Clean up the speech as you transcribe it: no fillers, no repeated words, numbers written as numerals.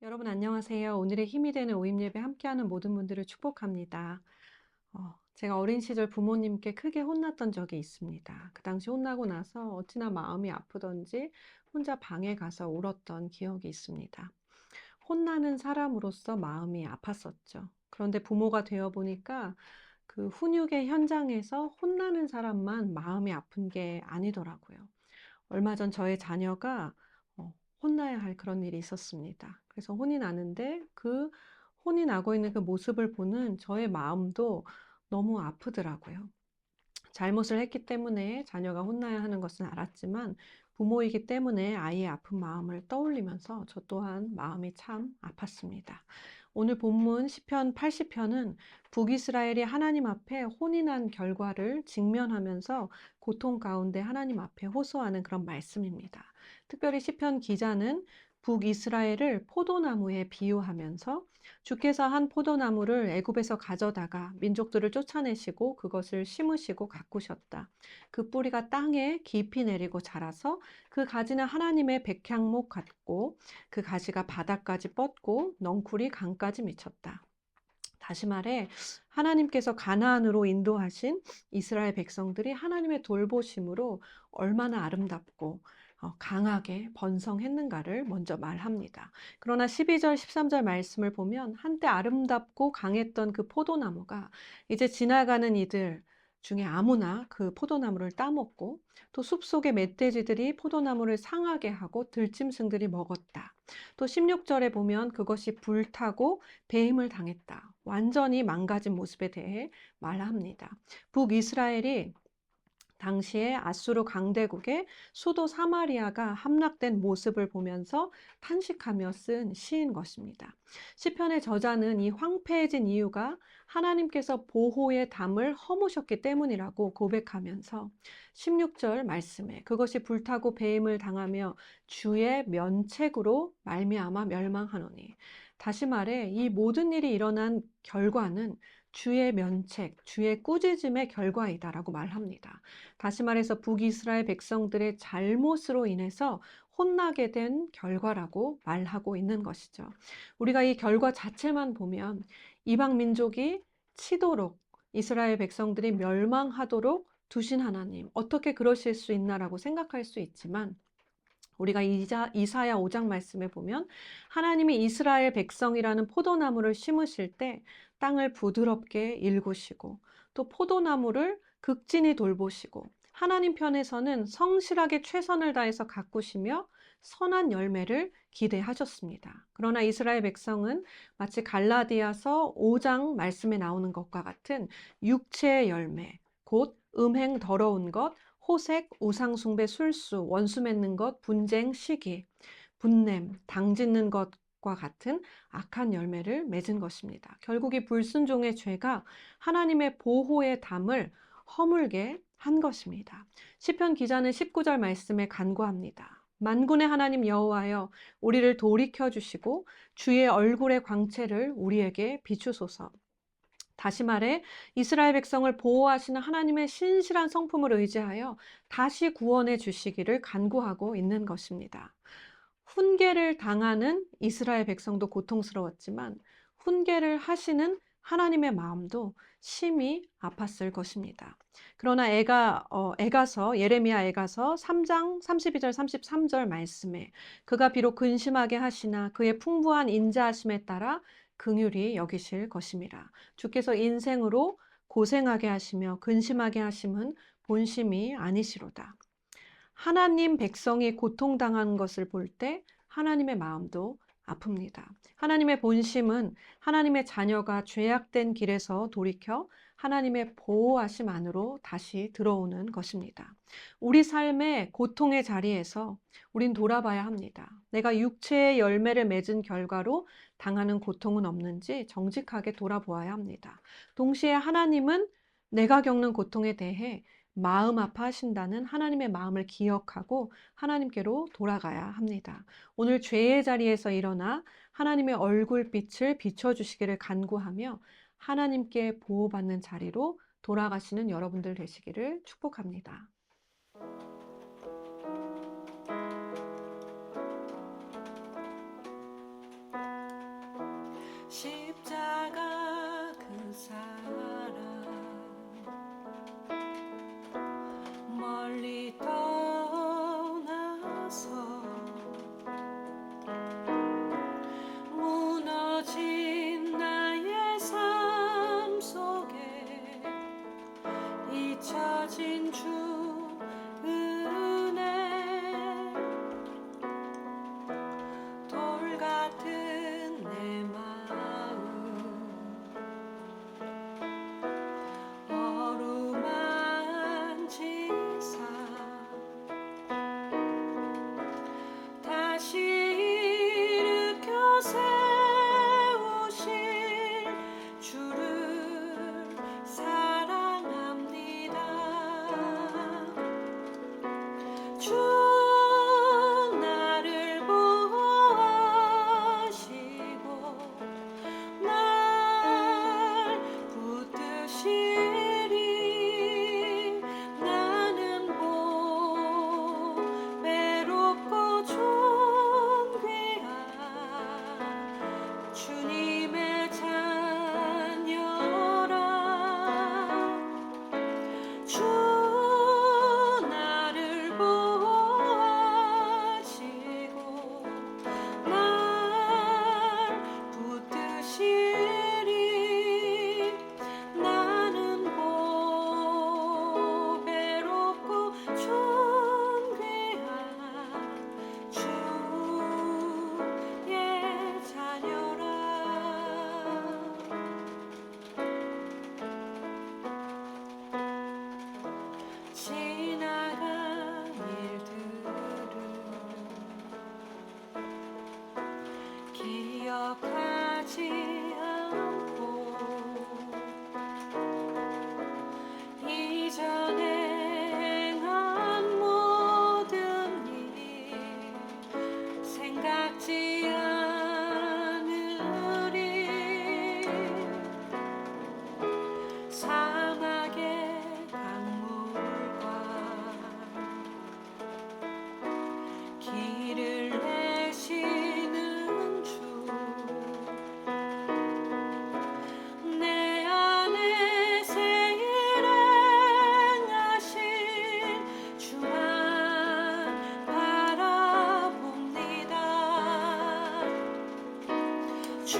여러분 안녕하세요. 오늘의 힘이 되는 오임 예배 함께하는 모든 분들을 축복합니다. 제가 어린 시절 부모님께 크게 혼났던 적이 있습니다. 그 당시 혼나고 나서 어찌나 마음이 아프던지 혼자 방에 가서 울었던 기억이 있습니다. 혼나는 사람으로서 마음이 아팠었죠. 그런데 부모가 되어 보니까 그 훈육의 현장에서 혼나는 사람만 마음이 아픈 게 아니더라고요. 얼마 전 저의 자녀가 혼나야 할 그런 일이 있었습니다. 그래서 혼이 나는데 그 혼이 나고 있는 그 모습을 보는 저의 마음도 너무 아프더라고요. 잘못을 했기 때문에 자녀가 혼나야 하는 것은 알았지만 부모이기 때문에 아이의 아픈 마음을 떠올리면서 저 또한 마음이 참 아팠습니다. 오늘 본문 시편 80편은 북이스라엘이 하나님 앞에 혼이 난 결과를 직면하면서 고통 가운데 하나님 앞에 호소하는 그런 말씀입니다. 특별히 시편 기자는 북이스라엘을 포도나무에 비유하면서 주께서 한 포도나무를 애굽에서 가져다가 민족들을 쫓아내시고 그것을 심으시고 가꾸셨다. 그 뿌리가 땅에 깊이 내리고 자라서 그 가지는 하나님의 백향목 같고 그 가지가 바닥까지 뻗고 넝쿨이 강까지 미쳤다. 다시 말해 하나님께서 가나안으로 인도하신 이스라엘 백성들이 하나님의 돌보심으로 얼마나 아름답고 강하게 번성했는가를 먼저 말합니다. 그러나 12절, 13절 말씀을 보면 한때 아름답고 강했던 그 포도나무가 이제 지나가는 이들 중에 아무나 그 포도나무를 따먹고 또 숲속의 멧돼지들이 포도나무를 상하게 하고 들짐승들이 먹었다. 또 16절에 보면 그것이 불타고 배임을 당했다. 완전히 망가진 모습에 대해 말합니다. 북이스라엘이 당시에 아수르 강대국의 수도 사마리아가 함락된 모습을 보면서 탄식하며 쓴 시인 것입니다. 시편의 저자는 이 황폐해진 이유가 하나님께서 보호의 담을 허무셨기 때문이라고 고백하면서 16절 말씀에 그것이 불타고 배임을 당하며 주의 면책으로 말미암아 멸망하노니, 다시 말해 이 모든 일이 일어난 결과는 주의 면책, 주의 꾸짖음의 결과이다라고 말합니다. 다시 말해서 북이스라엘 백성들의 잘못으로 인해서 혼나게 된 결과라고 말하고 있는 것이죠. 우리가 이 결과 자체만 보면 이방 민족이 치도록 이스라엘 백성들이 멸망하도록 두신 하나님, 어떻게 그러실 수 있나라고 생각할 수 있지만 우리가 이사야 5장 말씀에 보면 하나님이 이스라엘 백성이라는 포도나무를 심으실 때 땅을 부드럽게 일구시고 또 포도나무를 극진히 돌보시고 하나님 편에서는 성실하게 최선을 다해서 가꾸시며 선한 열매를 기대하셨습니다. 그러나 이스라엘 백성은 마치 갈라디아서 5장 말씀에 나오는 것과 같은 육체의 열매, 곧 음행 더러운 것, 호색, 우상숭배, 술수, 원수 맺는 것, 분쟁, 시기, 분냄, 당짓는 것과 같은 악한 열매를 맺은 것입니다. 결국 이 불순종의 죄가 하나님의 보호의 담을 허물게 한 것입니다. 시편 기자는 19절 말씀에 간구합니다. 만군의 하나님 여호와여, 우리를 돌이켜 주시고 주의 얼굴의 광채를 우리에게 비추소서. 다시 말해 이스라엘 백성을 보호하시는 하나님의 신실한 성품을 의지하여 다시 구원해 주시기를 간구하고 있는 것입니다. 훈계를 당하는 이스라엘 백성도 고통스러웠지만 훈계를 하시는 하나님의 마음도 심히 아팠을 것입니다. 그러나 예레미야 애가서 3장 32절 33절 말씀에 그가 비록 근심하게 하시나 그의 풍부한 인자하심에 따라 긍휼히 여기실 것임이라. 주께서 인생으로 고생하게 하시며 근심하게 하심은 본심이 아니시로다. 하나님 백성이 고통당하는 것을 볼 때 하나님의 마음도 아픕니다. 하나님의 본심은 하나님의 자녀가 죄악된 길에서 돌이켜 하나님의 보호하심 안으로 다시 들어오는 것입니다. 우리 삶의 고통의 자리에서 우린 돌아봐야 합니다. 내가 육체의 열매를 맺은 결과로 당하는 고통은 없는지 정직하게 돌아보아야 합니다. 동시에 하나님은 내가 겪는 고통에 대해 마음 아파하신다는 하나님의 마음을 기억하고 하나님께로 돌아가야 합니다. 오늘 죄의 자리에서 일어나 하나님의 얼굴빛을 비춰주시기를 간구하며 하나님께 보호받는 자리로 돌아가시는 여러분들 되시기를 축복합니다. 십자가 그 사랑 멀리 떠나서 무너진 나의 삶 속에 잊혀진 주 은혜 돌 같은 내 마음 어루만지사 다시 일으켜 세우실 주를 사랑합니다. 주 나를 보호하시고 날 붙드시리. 나는 보배롭고 존귀한 주님의 자녀라. 주 나를 보호하시고 날 붙드시리. 나는 보배롭고 존귀한 주의 자녀라. 지나간 일들을 기억하지 않고 이전에 행한 모든 일 생각지 않으리. 사막의 강물과 길을 내시는 주 내 안에 새 일 행하신 주만 바라봅니다. 주